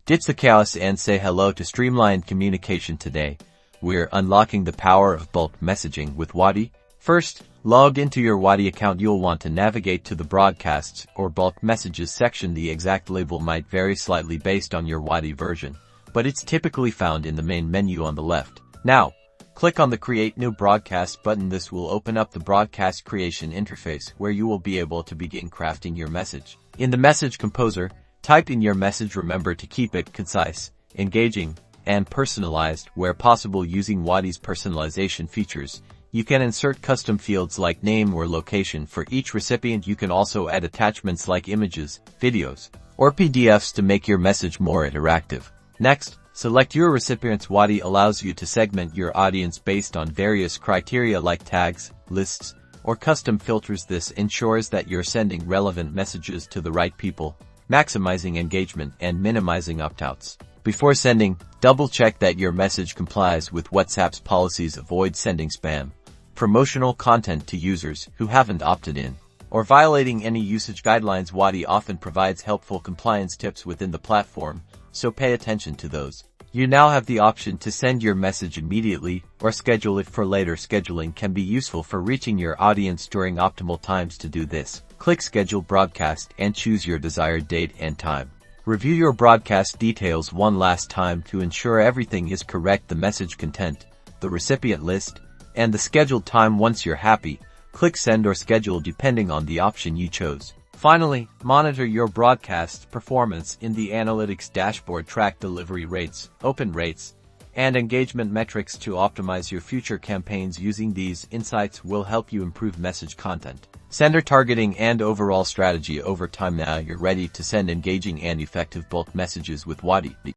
Ditch the chaos and say hello to Streamlined Communication today. We're unlocking the power of bulk messaging with Wati. First, log into your Wati account. You'll want to navigate to the Broadcasts or Bulk Messages section. The exact label might vary slightly based on your Wati version, but it's typically found in the main menu on the left. Now, click on the Create New Broadcast button. This will open up the broadcast creation interface where you will be able to begin crafting your message. In the Message Composer, type in your message. Remember to keep it concise, engaging, and personalized. Where possible, using Wati's personalization features, you can insert custom fields like name or location for each recipient. You can also add attachments like images, videos, or PDFs to make your message more interactive. Next, select your recipients. Wati allows you to segment your audience based on various criteria like tags, lists, or custom filters. This ensures that you're sending relevant messages to the right people, maximizing engagement and minimizing opt-outs. Before sending, double-check that your message complies with WhatsApp's policies. Avoid sending spam, promotional content to users who haven't opted in, or violating any usage guidelines. Wati often provides helpful compliance tips within the platform, so pay attention to those. You now have the option to send your message immediately or schedule it for later. Scheduling can be useful for reaching your audience during optimal times. To do this, click Schedule Broadcast and choose your desired date and time. Review your broadcast details one last time to ensure everything is correct: the message content, the recipient list, and the scheduled time. Once you're happy, click Send or Schedule depending on the option you chose. Finally, monitor your broadcast performance in the Analytics dashboard. Track delivery rates, open rates, and engagement metrics to optimize your future campaigns. Using these insights will help you improve message content, sender targeting, and overall strategy over time. Now you're ready to send engaging and effective bulk messages with Wati.